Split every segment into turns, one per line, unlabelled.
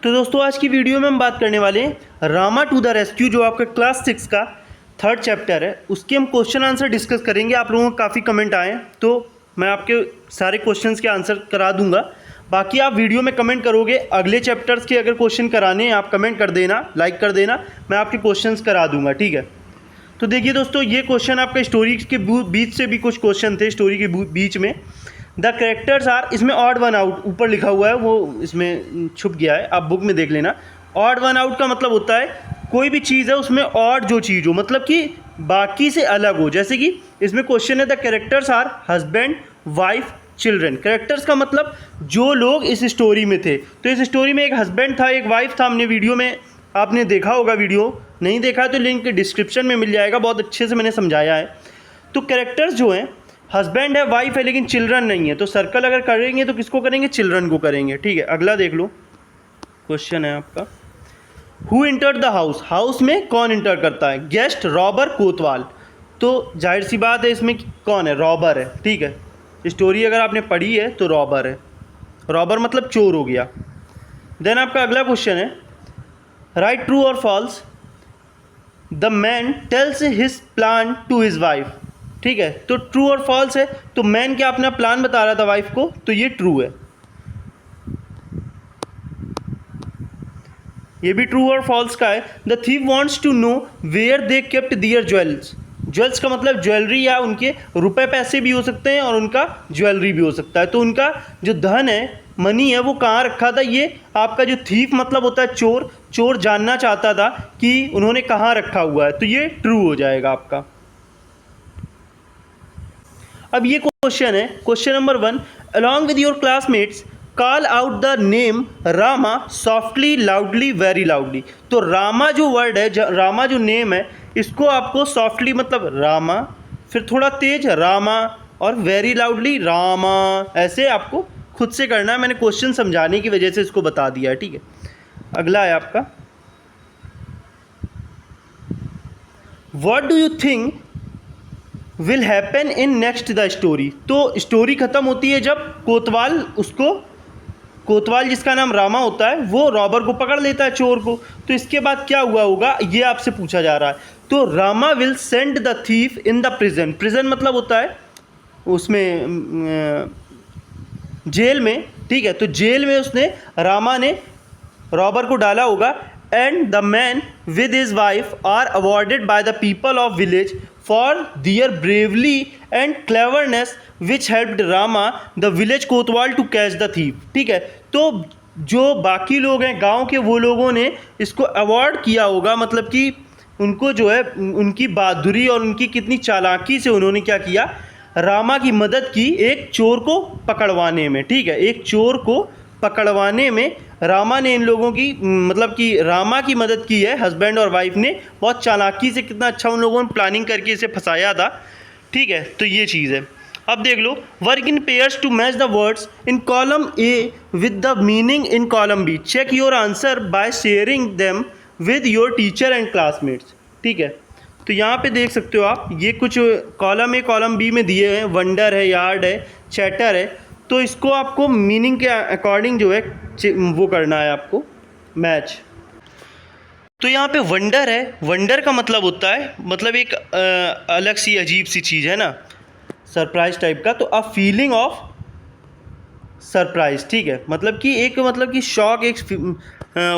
तो दोस्तों आज की वीडियो में हम बात करने वाले हैं रामा टू द रेस्क्यू, जो आपका क्लास 6 का 3rd चैप्टर है। उसके हम क्वेश्चन आंसर डिस्कस करेंगे। आप लोगों को काफ़ी कमेंट आए तो मैं आपके सारे क्वेश्चंस के आंसर करा दूंगा। बाकी आप वीडियो में कमेंट करोगे, अगले चैप्टर्स के अगर क्वेश्चन कराने हैं आप कमेंट कर देना, लाइक कर देना, मैं आपके क्वेश्चंस करा दूंगा, ठीक है। तो देखिए दोस्तों, ये क्वेश्चन आपका स्टोरी के बीच से भी कुछ क्वेश्चन थे, स्टोरी के बीच में। द कैरेक्टर्स आर, इसमें ऑड वन आउट ऊपर लिखा हुआ है, वो इसमें छुप गया है, आप बुक में देख लेना। ऑड वन आउट का मतलब होता है कोई भी चीज़ है उसमें ऑड जो चीज़ हो, मतलब कि बाकी से अलग हो। जैसे कि इसमें क्वेश्चन है the characters are husband, wife, children. Characters का मतलब जो लोग इस स्टोरी में थे। तो इस स्टोरी में एक हस्बैंड था, एक वाइफ था। हमने वीडियो में आपने देखा होगा, वीडियो नहीं देखा तो लिंक डिस्क्रिप्शन में मिल जाएगा, बहुत अच्छे से मैंने समझाया है। तो कैरेक्टर्स जो हैं, हस्बैंड है, वाइफ है, लेकिन चिल्ड्रन नहीं है। तो सर्कल अगर करेंगे तो किसको करेंगे? चिल्ड्रन को करेंगे, ठीक है। अगला देख लो, क्वेश्चन है आपका, who enter the house. House में कौन इंटर करता है? गेस्ट, रॉबर, कोतवाल। तो जाहिर सी बात है इसमें कौन है? रॉबर है, ठीक है। स्टोरी अगर आपने पढ़ी है तो रॉबर है। रॉबर मतलब चोर हो गया। देन आपका अगला क्वेश्चन है, राइट ट्रू और false. The man tells his plan to his wife, ठीक है। तो ट्रू और फॉल्स है। तो मैन क्या अपना प्लान बता रहा था वाइफ को, तो ये ट्रू है। ये भी ट्रू और फॉल्स का है। The thief wants to know where they kept their jewels. Jewels का मतलब ज्वेलरी, या उनके रुपए पैसे भी हो सकते हैं और उनका ज्वेलरी भी हो सकता है। तो उनका जो धन है, मनी है, वो कहाँ रखा था? ये आपका जो थीफ मतलब होता है चोर, चोर जानना चाहता था कि उन्होंने कहाँ रखा हुआ है। तो ये ट्रू हो जाएगा आपका। अब ये क्वेश्चन है, question number 1, along with your classmates call out the name Rama softly, loudly, very loudly. तो रामा जो वर्ड है, रामा जो नेम है, इसको आपको सॉफ्टली मतलब रामा, फिर थोड़ा तेज रामा, और वेरी लाउडली रामा, ऐसे आपको खुद से करना है। मैंने क्वेश्चन समझाने की वजह से इसको बता दिया है, ठीक है। अगला है आपका, what do you think will happen in next the story. तो स्टोरी ख़त्म होती है जब कोतवाल जिसका नाम रामा होता है, वो रॉबर को पकड़ लेता है, चोर को। तो इसके बाद क्या हुआ होगा, ये आपसे पूछा जा रहा है। तो Rama will send the thief in the prison. Prison मतलब होता है उसमें जेल में, ठीक है। तो जेल में रामा ने रॉबर को डाला होगा। And the man with his wife are awarded by the people of village for their bravely and cleverness which helped Rama the village kotwal to catch the thief, ठीक है। तो जो बाकी लोग हैं गांव के, वो लोगों ने इसको अवॉर्ड किया होगा, मतलब कि उनको जो है उनकी बहादुरी और उनकी कितनी चालाकी से उन्होंने क्या किया, रामा की मदद की एक चोर को पकड़वाने में, ठीक है। एक चोर को पकड़वाने में रामा ने इन लोगों की, मतलब कि रामा की मदद की है। हस्बैंड और वाइफ ने बहुत चालाकी से, कितना अच्छा उन लोगों ने प्लानिंग करके इसे फंसाया था, ठीक है। तो ये चीज़ है। अब देख लो, work in pairs to match the words in column A with the meaning in column B. Check your answer by sharing them with your teacher and classmates, ठीक है। तो यहाँ पे देख सकते हो आप, ये कुछ कॉलम ए कॉलम बी में दिए हैं। वंडर है, यार्ड है, चैटर है। तो इसको आपको मीनिंग के अकॉर्डिंग जो है वो करना है आपको, मैच। तो यहाँ पे वंडर है, वंडर का मतलब होता है, मतलब एक अलग सी अजीब सी चीज़ है ना, सरप्राइज टाइप का। तो अ फीलिंग ऑफ सरप्राइज, ठीक है। मतलब कि एक, मतलब कि शॉक, एक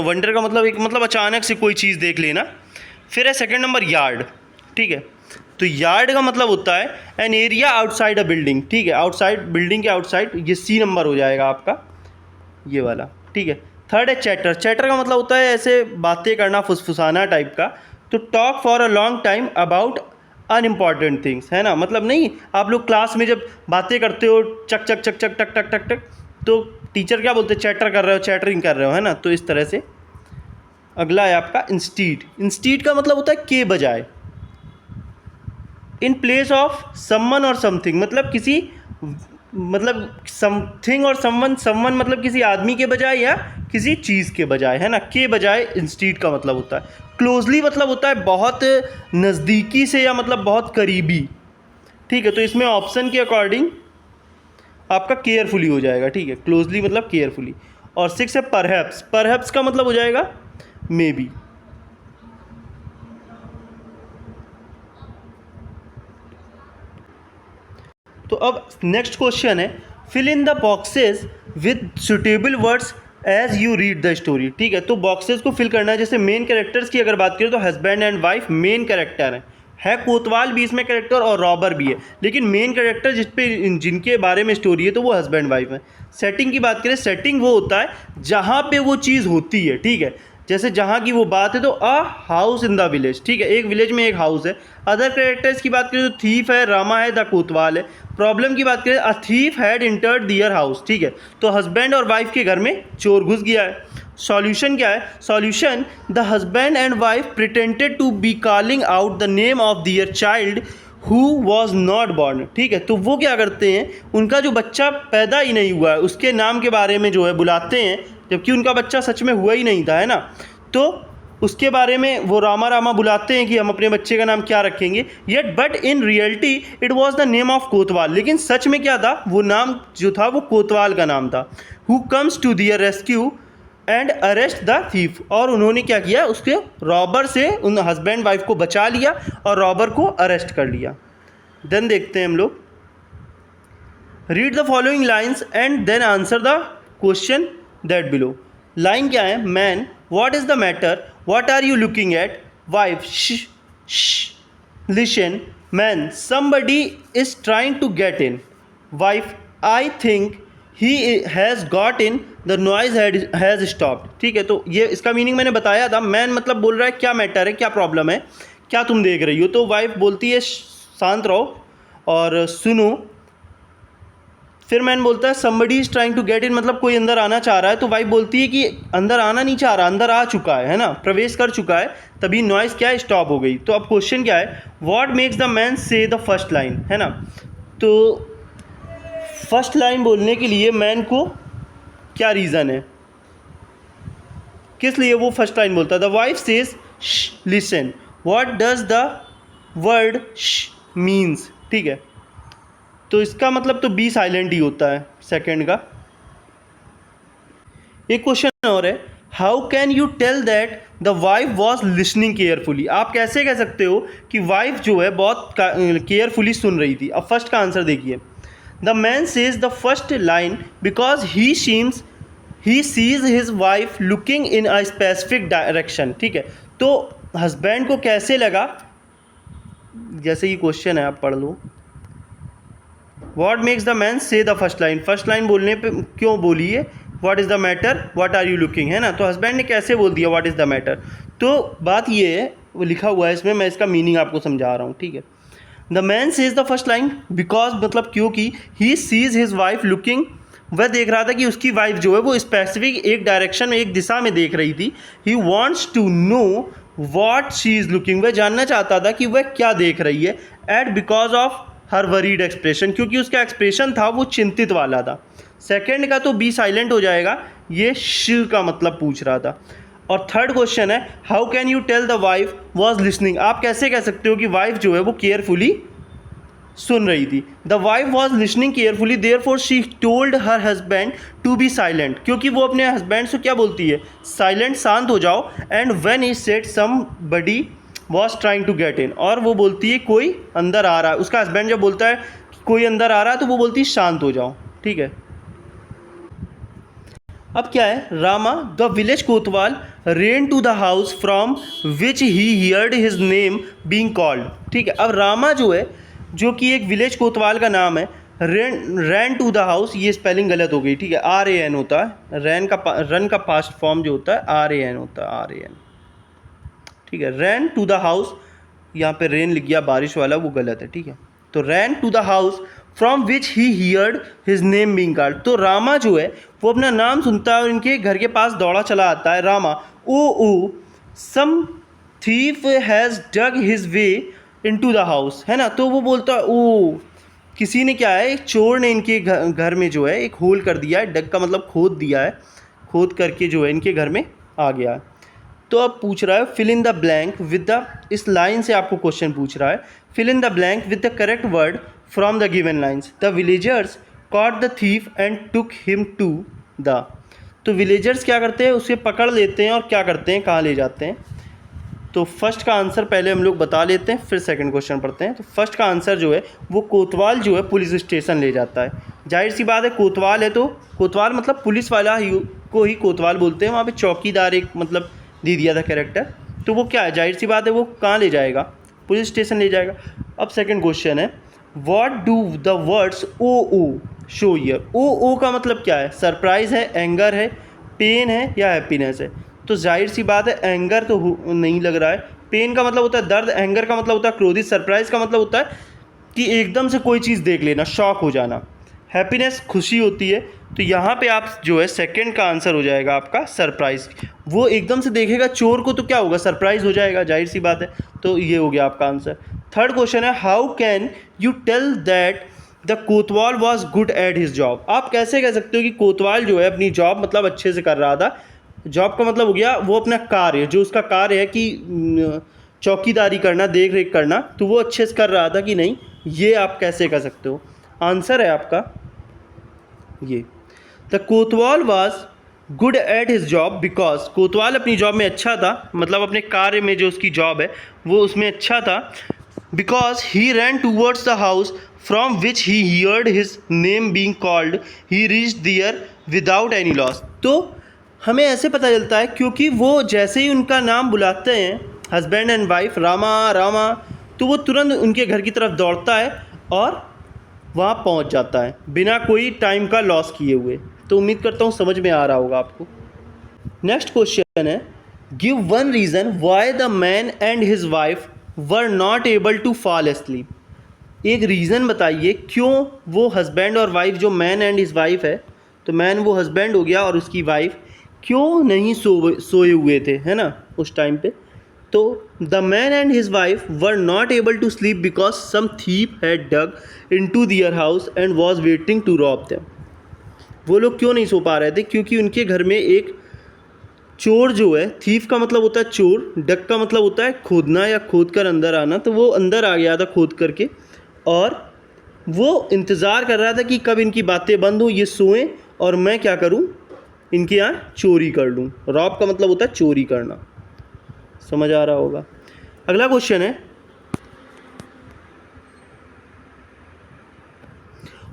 वंडर का मतलब एक, मतलब अचानक से कोई चीज़ देख लेना। फिर है सेकंड नंबर यार्ड, ठीक है। तो यार्ड का मतलब होता है an area outside a building, ठीक है। आउटसाइड, बिल्डिंग के आउटसाइड, ये सी नंबर हो जाएगा आपका, ये वाला, ठीक है। थर्ड है चैटर। चैटर का मतलब होता है ऐसे बातें करना, फुसफुसाना टाइप का। तो talk for a long time about unimportant things, है ना। मतलब नहीं, आप लोग क्लास में जब बातें करते हो, चक चक चक चक टक टक टक टक, तो टीचर क्या बोलते हैं? चैटर कर रहे हो, चैटरिंग कर रहे हो, है ना। तो इस तरह से। अगला है आपका इंस्टीड। इंस्टीड का मतलब होता है के बजाय, इन प्लेस ऑफ समवन और समथिंग, मतलब किसी, मतलब समथिंग और समवन, समवन मतलब किसी आदमी के बजाय या किसी चीज़ के बजाय, है ना। के बजाय इंस्टीड का मतलब होता है। क्लोजली मतलब होता है बहुत नज़दीकी से, या मतलब बहुत करीबी, ठीक है। तो इसमें ऑप्शन के अकॉर्डिंग आपका केयरफुली हो जाएगा, ठीक है। क्लोजली मतलब केयरफुली। और 6 है परहैप्स। परहैप्स का मतलब हो जाएगा मे बी। तो अब नेक्स्ट क्वेश्चन है fill in the boxes with suitable words as you read the story. ठीक है, तो बॉक्सेस को फिल करना है। जैसे मेन कैरेक्टर्स की अगर बात करें तो husband and wife main character है कोतवाल भी इसमें कैरेक्टर और रॉबर भी है, लेकिन मेन कैरेक्टर जिनके बारे में स्टोरी है तो वो हस्बैंड वाइफ है। सेटिंग की बात करें, सेटिंग वो होता है जहाँ पे वो चीज़ होती है। ठीक है, जैसे जहाँ की वो बात है तो a house in the village. ठीक है, एक विलेज में एक हाउस है। अदर कैरेक्टर्स की बात करें तो थीफ है, रामा है, द कोतवाल है। प्रॉब्लम की बात करें, a thief had entered their house. ठीक है, तो हस्बैंड और वाइफ के घर में चोर घुस गया है। सॉल्यूशन क्या है? Solution, the husband and wife pretended to be calling out the name of their child who was not born. ठीक है, तो वो क्या करते हैं, उनका जो बच्चा पैदा ही नहीं हुआ है उसके नाम के बारे में जो है बुलाते हैं, जबकि उनका बच्चा सच में हुआ ही नहीं था, है ना। तो उसके बारे में वो रामा रामा बुलाते हैं कि हम अपने बच्चे का नाम क्या रखेंगे। Yet but in reality it was the name of कोतवाल। लेकिन सच में क्या था, वो नाम जो था वो कोतवाल का नाम था। Who comes to their rescue and arrest the thief. और उन्होंने क्या किया, उसके रॉबर से उन हस्बैंड वाइफ को बचा लिया और रॉबर को अरेस्ट कर लिया। देन देखते हैं हम लोग, read the following lines and then answer the question that below. Line क्या है, man what is the matter, what are you looking at, wife listen, man somebody is trying to get in, wife I think he has got in, the noise has stopped. ठीक है, तो ये इसका meaning मैंने बताया था। Man मतलब बोल रहा है क्या मैटर है, क्या प्रॉब्लम है, क्या तुम देख रही हो। तो वाइफ बोलती है शांत रहो और सुनो। फिर मैन बोलता है somebody is trying to get in, मतलब कोई अंदर आना चाह रहा है। तो वाइफ बोलती है कि अंदर आना नहीं चाह रहा, अंदर आ चुका है ना, प्रवेश कर चुका है। तभी नॉइज़ क्या है, स्टॉप हो गई। तो अब क्वेश्चन क्या है, what makes the man say the first line, है ना। तो फर्स्ट लाइन बोलने के लिए मैन को क्या रीज़न है, किस लिए वो फर्स्ट लाइन बोलता है। The wife says listen, what does the word means. ठीक है, तो इसका मतलब तो बी साइलेंट ही होता है सेकंड का। एक क्वेश्चन और है, how can you tell that the wife was listening carefully. आप कैसे कह सकते हो कि वाइफ जो है बहुत केयरफुली सुन रही थी। अब फर्स्ट का आंसर देखिए, the man says the first line because he sees his wife looking in a specific direction. ठीक है, तो हस्बैंड को कैसे लगा, जैसे ये क्वेश्चन है आप पढ़ लो, what makes the man say the first line. First line बोलने पे क्यों बोली है, what is the matter, what are you looking, है ना। तो हस्बैंड ने कैसे बोल दिया व्हाट इज़ द मैटर। तो बात ये है, वो लिखा हुआ है इसमें, मैं इसका मीनिंग आपको समझा रहा हूँ। ठीक है, the man says the first line because मतलब क्योंकि he sees his wife looking, वह देख रहा था कि उसकी वाइफ जो है वो स्पेसिफिक एक डायरेक्शन में, एक दिशा में देख रही थी। He wants to know what she is looking, वह जानना चाहता था कि वह क्या देख रही है। At because of her worried expression, क्योंकि उसका एक्सप्रेशन था वो चिंतित वाला था। सेकंड का तो बी साइलेंट हो जाएगा, ये श का मतलब पूछ रहा था। और थर्ड क्वेश्चन है, how can you tell the wife was listening. आप कैसे कह सकते हो कि वाइफ जो है वो केयरफुली सुन रही थी। The wife was listening carefully therefore she told her husband to be silent, क्योंकि वो अपने हस्बैंड से क्या बोलती है, साइलेंट, शांत हो जाओ। And when he said somebody was trying to get in, और वो बोलती है कोई अंदर आ रहा है। उसका हस्बैंड जब बोलता है कि कोई अंदर आ रहा है तो वो बोलती है शांत हो जाओ। ठीक है, अब क्या है, Rama the village kotwal ran to the house from which he heard his name being called. ठीक है, अब रामा जो है, जो कि एक विलेज कोतवाल का नाम है, रैन टू द हाउस, ये स्पेलिंग गलत हो गई। ठीक है, RAN होता है, रन का पास्ट फॉर्म जो होता है RAN होता है, RAN। ठीक है, रैन टू द हाउस, यहाँ पे रेन लिख गया बारिश वाला, वो गलत है। ठीक है, तो ran to the house from which he heard his name being called. तो रामा जो है वो अपना नाम सुनता है और इनके घर के पास दौड़ा चला आता है। Rama oh some thief has dug his way into the house, है ना। तो वो बोलता है ओ, किसी ने क्या है, एक चोर ने इनके घर में जो है एक होल कर दिया है। डग का मतलब खोद दिया है, खोद करके जो है इनके घर में आ गया है। तो अब पूछ रहा है fill in the blank with the, इस लाइन से आपको क्वेश्चन पूछ रहा है, fill in the blank with the correct word from the given lines. The villagers caught the thief and took him to the. तो विलेजर्स क्या करते हैं, उसे पकड़ लेते हैं और क्या करते हैं, कहाँ ले जाते हैं। तो फर्स्ट का आंसर पहले हम लोग बता लेते हैं, फिर सेकंड क्वेश्चन पढ़ते हैं। तो फर्स्ट का आंसर जो है वो कोतवाल जो है पुलिस स्टेशन ले जाता है। जाहिर सी बात है कोतवाल है तो कोतवाल मतलब पुलिस वाला को ही कोतवाल बोलते हैं। वहाँ पे चौकीदार एक मतलब दे दिया था कैरेक्टर, तो वो क्या है, जाहिर सी बात है वो कहाँ ले जाएगा, पुलिस स्टेशन ले जाएगा। अब सेकंड क्वेश्चन है, what do the words O O show here. O का मतलब क्या है, सरप्राइज़ है, एंगर है, पेन है या हैप्पीनेस है। तो जाहिर सी बात है एंगर तो नहीं लग रहा है। पेन का मतलब होता है दर्द, एंगर का मतलब होता है क्रोधित, सरप्राइज का मतलब होता है कि एकदम से कोई चीज़ देख लेना, शॉक हो जाना। हैप्पीनेस खुशी होती है। तो यहाँ पे आप जो है सेकंड का आंसर हो जाएगा आपका सरप्राइज। वो एकदम से देखेगा चोर को तो क्या होगा, सरप्राइज हो जाएगा, जाहिर सी बात है। तो ये हो गया आपका आंसर। थर्ड क्वेश्चन है, how can you tell that the kotwal was good at his job. आप कैसे कह सकते हो कि कोतवाल जो है अपनी जॉब मतलब अच्छे से कर रहा था। जॉब का मतलब हो गया वो अपना कार्य, जो उसका कार्य है कि चौकीदारी करना, देख रेख करना, तो वो अच्छे से कर रहा था कि नहीं, ये आप कैसे कर सकते हो। आंसर है आपका ये, the Kotwal was good at his job because, कोतवाल अपनी जॉब में अच्छा था, मतलब अपने कार्य में जो उसकी जॉब है वो उसमें अच्छा था। Because he ran towards the house from which he heard his name being called, he reached there without any loss. तो हमें ऐसे पता चलता है क्योंकि वो जैसे ही उनका नाम बुलाते हैं husband and wife, Rama Rama, तो वो तुरंत उनके घर की तरफ दौड़ता है और वहाँ पहुँच जाता है बिना कोई टाइम का लॉस किए हुए। तो उम्मीद करता हूँ समझ में आ रहा होगा आपको। नेक्स्ट क्वेश्चन है, give one reason why the man and his wife were not able to fall asleep. एक रीज़न बताइए क्यों वो हस्बैंड और वाइफ, जो मैन एंड हिज वाइफ है, तो मैन वो हस्बैंड हो गया और उसकी वाइफ क्यों नहीं सोए हुए थे, है ना, उस टाइम पे। तो the man and his wife were not able to sleep because some thief had dug into their house and was waiting to rob them. वो लोग क्यों नहीं सो पा रहे थे, क्योंकि उनके घर में एक चोर जो है, थीफ का मतलब होता है चोर, डग का मतलब होता है खोदना या खोद कर अंदर आना, तो वो अंदर आ गया था खोद करके और वो इंतज़ार कर रहा था कि कब इनकी बातें बंद हो, ये सोएं और मैं क्या करूं, इनके यहाँ चोरी कर लूँ। रॉब का मतलब होता है चोरी करना, समझ आ रहा होगा। अगला क्वेश्चन है,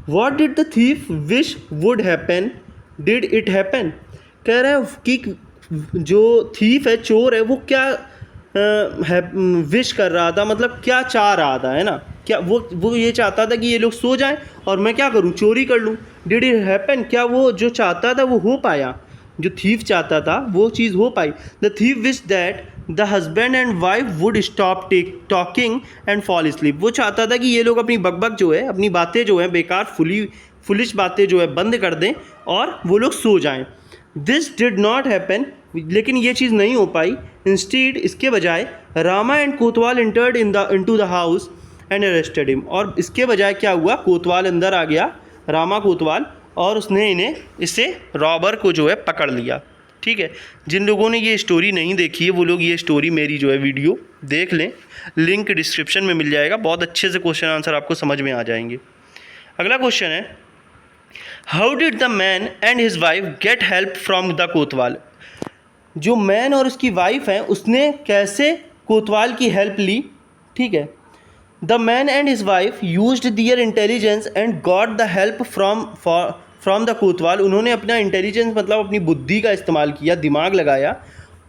what did the thief wish would happen, did it happen. कह रहा है कि जो थीफ है, चोर है, वो क्या विश कर रहा था, मतलब क्या चाह रहा था, है ना, क्या वो ये चाहता था कि ये लोग सो जाएं और मैं क्या करूं, चोरी कर लूं। डिड इट हैपन, क्या वो जो चाहता था वो हो पाया, जो थीफ चाहता था वो चीज़ हो पाई। The thief wish that the husband and wife would stop talking and fall sleep. वो चाहता था कि ये लोग अपनी बकबक जो है, अपनी बातें जो हैं बेकार फुलिश बातें जो है बंद कर दें और वो लोग सो जाएं। दिस डिड नॉट हैपन, लेकिन ये चीज़ नहीं हो पाई। इंस्टीड, इसके बजाय Rama and Kotwal entered into the house and arrested him. और इसके बजाय क्या हुआ, कोतवाल अंदर आ गया, रामा कोतवाल, और उसने इससे रॉबर को जो है पकड़ लिया। ठीक है, जिन लोगों ने ये स्टोरी नहीं देखी है वो लोग ये स्टोरी मेरी जो है वीडियो देख लें, लिंक डिस्क्रिप्शन में मिल जाएगा। बहुत अच्छे से क्वेश्चन आंसर आपको समझ में आ जाएंगे। अगला क्वेश्चन है, how did the man and his wife get help from the कोतवाल। जो मैन और उसकी वाइफ है उसने कैसे कोतवाल की हेल्प ली। ठीक है, the man and his wife used their intelligence and got the help from the kotwal. उन्होंने अपना इंटेलिजेंस मतलब अपनी बुद्धि का इस्तेमाल किया, दिमाग लगाया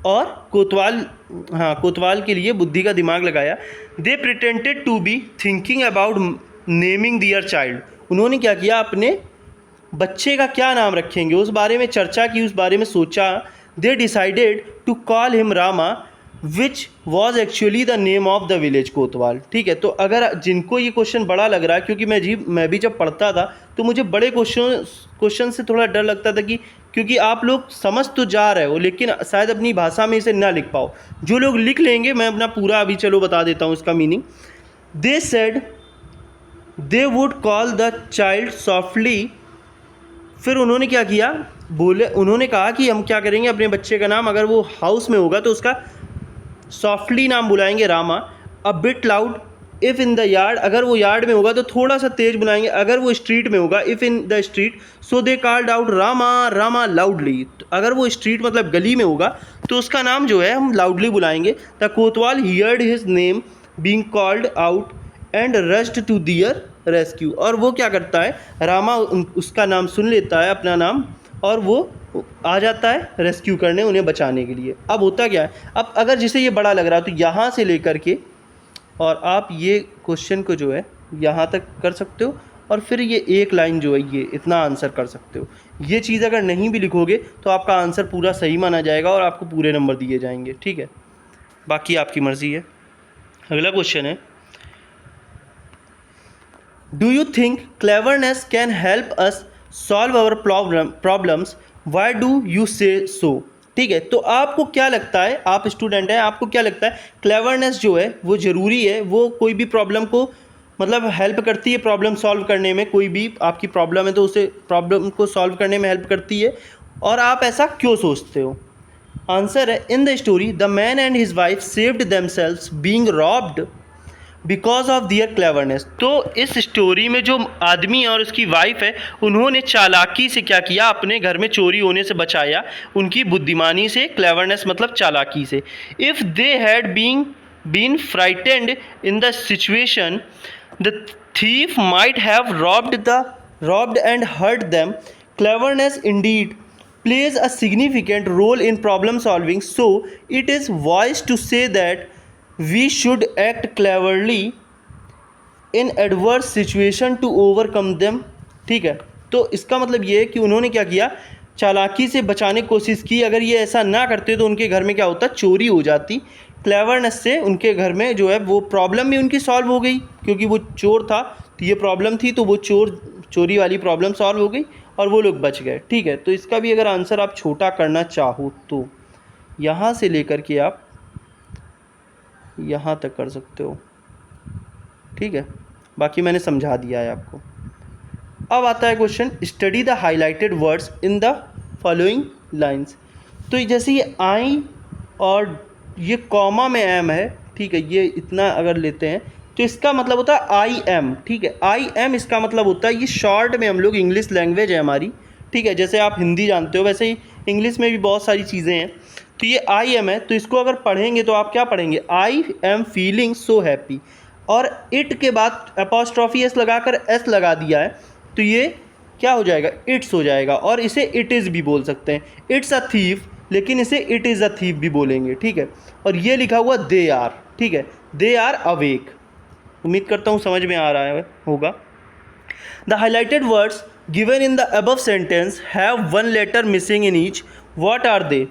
और कोतवाल के लिए बुद्धि का दिमाग लगाया। They pretended to be thinking about naming their child. उन्होंने क्या किया, अपने बच्चे का क्या नाम रखेंगे उस बारे में चर्चा की, उस बारे में सोचा। They decided to call him Rama which was actually the name of the village kotwal. ठीक है, तो अगर जिनको ये क्वेश्चन बड़ा लग रहा है, क्योंकि मैं भी जब पढ़ता था तो मुझे बड़े क्वेश्चन से थोड़ा डर लगता था कि क्योंकि आप लोग समझ तो जा रहे हो लेकिन शायद अपनी भाषा में इसे ना लिख पाओ। जो लोग लिख लेंगे, मैं अपना पूरा अभी चलो बता देता हूँ इसका meaning. They said they would call the child softly. फिर उन्होंने क्या किया, उन्होंने कहा कि हम क्या करेंगे, अपने बच्चे का नाम अगर वो हाउस में होगा तो उसका सॉफ्टली नाम बुलाएंगे Rama, a bit loud if in the yard, अगर वो यार्ड में होगा तो थोड़ा सा तेज बुलाएंगे, अगर वो स्ट्रीट में होगा if in the street so they called out Rama Rama loudly, अगर वो स्ट्रीट मतलब गली में होगा तो उसका नाम जो है हम लाउडली बुलाएंगे। The kotwal heard his name being called out and rushed to their rescue, और वो क्या करता है, रामा उसका नाम सुन लेता है अपना नाम और वो आ जाता है रेस्क्यू करने, उन्हें बचाने के लिए। अब होता क्या है, अब अगर जिसे ये बड़ा लग रहा है तो यहाँ से लेकर के और आप ये क्वेश्चन को जो है यहाँ तक कर सकते हो और फिर ये एक लाइन जो है ये इतना आंसर कर सकते हो। ये चीज़ अगर नहीं भी लिखोगे तो आपका आंसर पूरा सही माना जाएगा और आपको पूरे नंबर दिए जाएंगे, ठीक है। बाकी आपकी मर्ज़ी है। अगला क्वेश्चन है, do you think cleverness can help us solve our problems, why do you say so. ठीक है, तो आपको क्या लगता है, आप स्टूडेंट हैं, आपको क्या लगता है क्लेवरनेस जो है वो ज़रूरी है, वो कोई भी प्रॉब्लम को मतलब हेल्प करती है प्रॉब्लम सॉल्व करने में, कोई भी आपकी प्रॉब्लम है तो उसे प्रॉब्लम को सॉल्व करने में हेल्प करती है, और आप ऐसा क्यों सोचते हो। आंसर है, in the story the man and his wife saved themselves being robbed because of their cleverness. तो इस स्टोरी में जो आदमी और उसकी वाइफ है उन्होंने चालाकी से क्या किया, अपने घर में चोरी होने से बचाया, उनकी बुद्धिमानी से, क्लेवरनेस मतलब चालाकी से। If they had been frightened in the situation the thief might have robbed and hurt them. Cleverness indeed plays a significant role in problem solving, so it is wise to say that we should act cleverly in adverse situation to overcome them। ठीक है, तो इसका मतलब ये है कि उन्होंने क्या किया, चालाकी से बचाने की कोशिश की। अगर ये ऐसा ना करते तो उनके घर में क्या होता, चोरी हो जाती। क्लेवरनेस से उनके घर में जो है वो प्रॉब्लम भी उनकी सॉल्व हो गई, क्योंकि वो चोर था तो ये प्रॉब्लम थी, तो वो चोरी वाली प्रॉब्लम सॉल्व हो गई और वो लोग बच गए। ठीक है, तो इसका भी अगर आंसर आप छोटा करना चाहो तो यहाँ से लेकर के आप यहाँ तक कर सकते हो। ठीक है, बाकी मैंने समझा दिया है आपको। अब आता है question, study the highlighted words in the following lines. तो जैसे ये आई और ये कॉमा में एम है, ठीक है, ये इतना अगर लेते हैं तो इसका मतलब होता है आई एम। ठीक है, आई एम इसका मतलब होता है, ये शॉर्ट में हम लोग, इंग्लिश लैंग्वेज है हमारी, ठीक है, जैसे आप हिंदी जानते हो वैसे ही इंग्लिश में भी बहुत सारी चीज़ें हैं। तो ये आई एम है, तो इसको अगर पढ़ेंगे तो आप क्या पढ़ेंगे, I am feeling so happy, और इट के बाद अपॉस्ट्रॉफी एस लगाकर एस लगा दिया है तो ये क्या हो जाएगा, इट्स हो जाएगा। और इसे इट इज़ भी बोल सकते हैं, इट्स अ थीफ, लेकिन इसे इट इज़ अ थीफ भी बोलेंगे। ठीक है, और ये लिखा हुआ दे आर, ठीक है, दे आर अवेक। उम्मीद करता हूँ समझ में आ रहा होगा। The highlighted words given in the above sentence have one letter missing in each, what are they.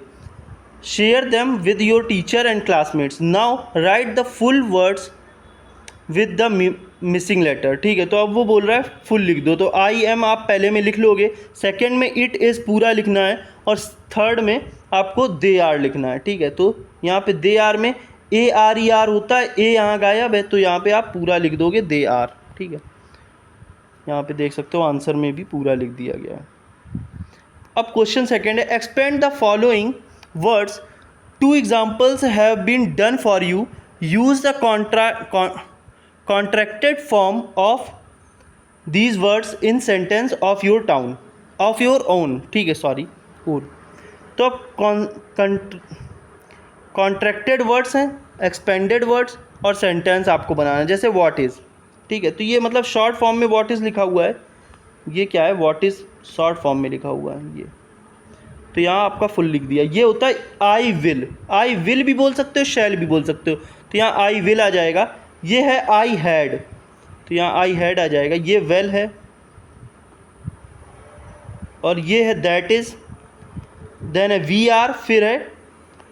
Share them with your teacher and classmates. Now write the full words with the missing letter. ठीक है, तो अब वो बोल रहा है full लिख दो, तो आई एम आप पहले में लिख लोगे, सेकंड में इट इज़ पूरा लिखना है, और थर्ड में आपको दे आर लिखना है। ठीक है, तो यहाँ पे दे आर में ए आर ई आर होता है, ए यहाँ गायब है, तो यहाँ पे आप पूरा लिख दोगे दे आर। ठीक है, यहाँ पे देख सकते हो आंसर में भी पूरा लिख दिया गया है। अब क्वेश्चन सेकंड है, expand the following words, two examples have been done for you, use the contracted form of these words in sentence of your own। ठीक है, सॉरी और तो कॉन्ट्रैक्टेड वर्ड्स हैं, एक्सपेंडेड वर्ड्स और सेंटेंस आपको बनाना है। जैसे व्हाट इज़, ठीक है, तो ये मतलब शॉर्ट फॉर्म में व्हाट इज़ लिखा हुआ है, ये क्या है, व्हाट इज़ शॉर्ट फॉर्म में लिखा हुआ है ये, तो यहाँ आपका फुल लिख दिया। ये होता है आई विल भी बोल सकते हो, शैल भी बोल सकते हो, तो यहाँ आई विल आ जाएगा। ये है आई हैड, तो यहाँ आई हैड आ जाएगा। ये वेल है, और ये है दैट इज़, देन है वी आर, फिर है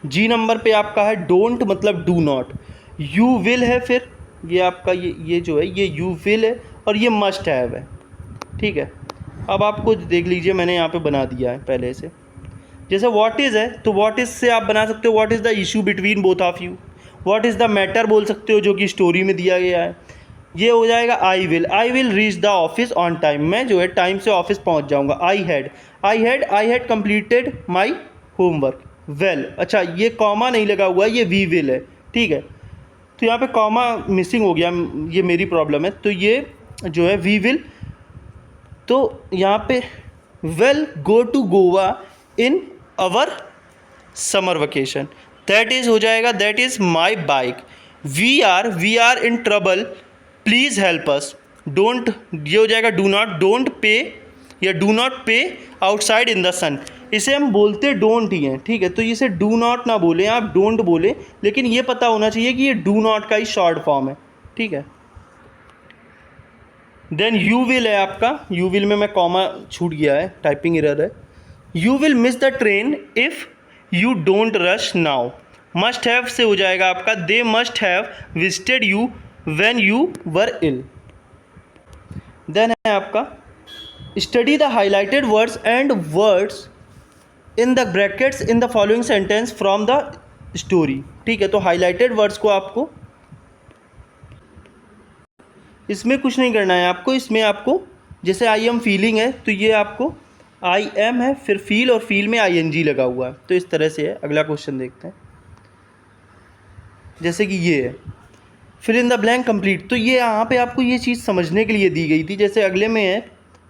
जी नंबर पे आपका है डोंट मतलब डू नॉट, यू विल है, फिर ये आपका ये जो है ये यू विल है, और ये मस्ट हैव है। ठीक है, अब आपको देख लीजिए मैंने यहाँ पे बना दिया है पहले से। जैसे व्हाट इज़ है, तो व्हाट इज़ से आप बना सकते हो what is the issue between both of you, what is the matter बोल सकते हो जो कि स्टोरी में दिया गया है। ये हो जाएगा I will reach the office on time, मैं जो है टाइम से ऑफिस पहुंच जाऊंगा। I had completed my homework, well, अच्छा ये कॉमा नहीं लगा हुआ है, ये वी विल है। ठीक है, तो यहाँ पे कॉमा मिसिंग हो गया, ये मेरी प्रॉब्लम है। तो ये जो है वी विल, तो यहाँ पे will go to Goa in our summer vacation, that is हो जाएगा, that is my bike. We are in trouble, please help us. Don't, ये हो जाएगा डू नॉट, डोंट पे या do not play outside in the sun. इसे हम बोलते don't he हैं, ठीक है। तो इसे डू नॉट ना बोलें आप, डोंट बोले, लेकिन ये पता होना चाहिए कि ये डू नॉट का ही शॉर्ट फॉर्म है, ठीक है। देन यू विल है आपका, यू विल में मैं कॉमा छूट गया है, टाइपिंग एरर है। You will miss the train if you don't rush now. Must have से हो जाएगा आपका they must have visited you when you were ill. Then है आपका study the highlighted words and words in the brackets in the following sentence from the story, ठीक है। तो highlighted words को आपको इसमें कुछ नहीं करना है आपको, इसमें आपको जैसे आई एम फीलिंग है तो ये आपको आई एम है, फिर फील और फील में आई एन जी लगा हुआ है, तो इस तरह से है। अगला क्वेश्चन देखते हैं, जैसे कि ये है fill in the blank complete. तो ये यहाँ पे आपको ये चीज़ समझने के लिए दी गई थी। जैसे अगले में है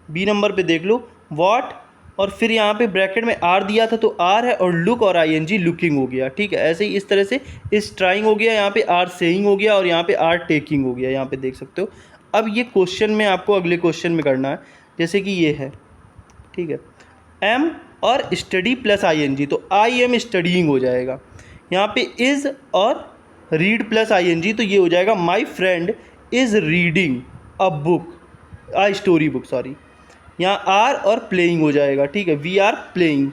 बी नंबर पे देख लो, व्हाट और फिर यहाँ पे ब्रैकेट में आर दिया था तो आर है, और लुक और आई एन जी लुकिंग हो गया, ठीक है। ऐसे ही इस तरह से इस ट्राइंग हो गया, यहाँ पे आर सेइंग हो गया और यहाँ पे आर टेकिंग हो गया, यहाँ पे देख सकते हो। अब ये क्वेश्चन में आपको अगले क्वेश्चन में करना है, जैसे कि ये है, ठीक है, एम और study plus I N G, तो आई एम स्टडीइंग हो जाएगा। यहाँ पे इज़ और read plus I N G, तो ये हो जाएगा my friend is reading a book, a story book, sorry. यहाँ आर और प्लेइंग हो जाएगा, ठीक है, वी आर प्लेइंग।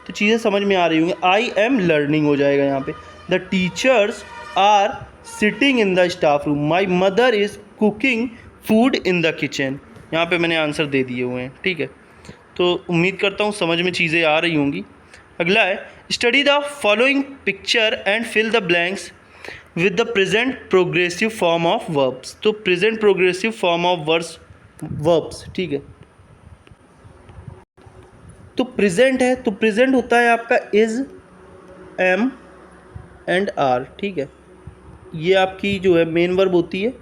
तो चीज़ें समझ में आ रही होंगी। आई एम लर्निंग हो जाएगा यहाँ पे। The teachers are sitting in the staff room, my mother is cooking food in the kitchen. यहाँ पे मैंने आंसर दे दिए हुए हैं, ठीक है। तो उम्मीद करता हूँ समझ में चीज़ें आ रही होंगी। अगला है study the following picture and fill the blanks with the present progressive form of verbs. तो present progressive form of verbs, ठीक है। तो प्रेजेंट है, तो प्रेजेंट होता है आपका इज़, एम एंड आर, ठीक है। ये आपकी जो है मेन वर्ब होती है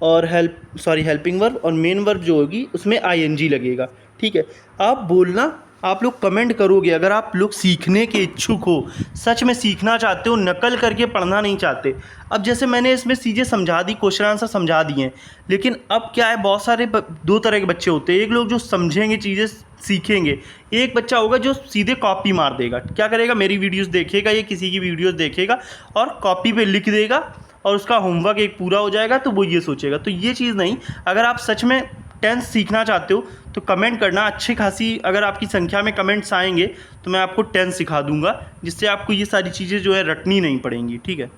और हेल्पिंग वर्ब, और मेन वर्ब जो होगी उसमें आईएनजी लगेगा, ठीक है। आप बोलना, आप लोग कमेंट करोगे अगर आप लोग सीखने के इच्छुक हो, सच में सीखना चाहते हो, नकल करके पढ़ना नहीं चाहते। अब जैसे मैंने इसमें चीज़ें समझा दी, क्वेश्चन आंसर समझा दिए हैं, लेकिन अब क्या है, बहुत सारे दो तरह के बच्चे होते हैं। एक लोग जो समझेंगे, चीज़ें सीखेंगे, एक बच्चा होगा जो सीधे कॉपी मार देगा। क्या करेगा, मेरी वीडियोज़ देखेगा, ये किसी की वीडियोज़ देखेगा और कॉपी पर लिख देगा और उसका होमवर्क एक पूरा हो जाएगा, तो वो ये सोचेगा। तो ये चीज़ नहीं। अगर आप सच में टेंस सीखना चाहते हो तो कमेंट करना, अच्छी खासी अगर आपकी संख्या में कमेंट्स आएंगे तो मैं आपको टेंस सिखा दूंगा, जिससे आपको ये सारी चीज़ें जो है रटनी नहीं पड़ेंगी, ठीक है।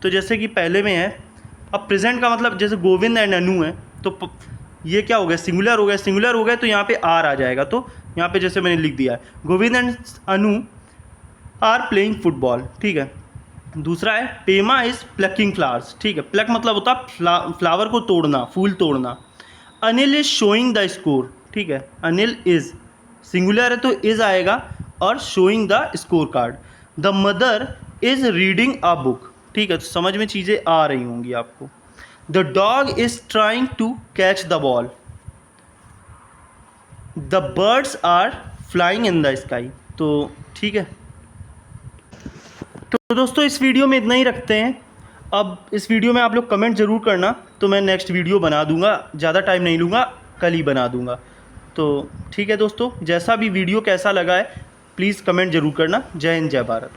तो जैसे कि पहले में है, अब प्रेजेंट का मतलब जैसे गोविंद एंड अनु है, तो ये क्या हो गया, सिंगुलर हो गया। सिंगुलर हो गया तो यहाँ पे आर आ जाएगा। तो यहाँ पे जैसे मैंने लिख दिया है, Govind and Anu are playing football, ठीक है। दूसरा है पेमा इज़ प्लकिंग फ्लावर्स, ठीक है। प्लक मतलब होता है फ्लावर को तोड़ना, फूल तोड़ना। Anil is showing the score, ठीक है। अनिल इज़ सिंगुलर है तो इज़ आएगा, और showing the score card. The mother is reading a book, ठीक है। तो समझ में चीज़ें आ रही होंगी आपको। The dog is trying to catch the ball. The birds are flying in the sky. तो ठीक है, तो दोस्तों इस वीडियो में इतना ही रखते हैं। अब इस वीडियो में आप लोग कमेंट ज़रूर करना, तो मैं नेक्स्ट वीडियो बना दूंगा, ज़्यादा टाइम नहीं लूँगा, कल ही बना दूंगा। तो ठीक है दोस्तों, जैसा भी वीडियो कैसा लगा है प्लीज़ कमेंट ज़रूर करना। जय हिंद, जय भारत।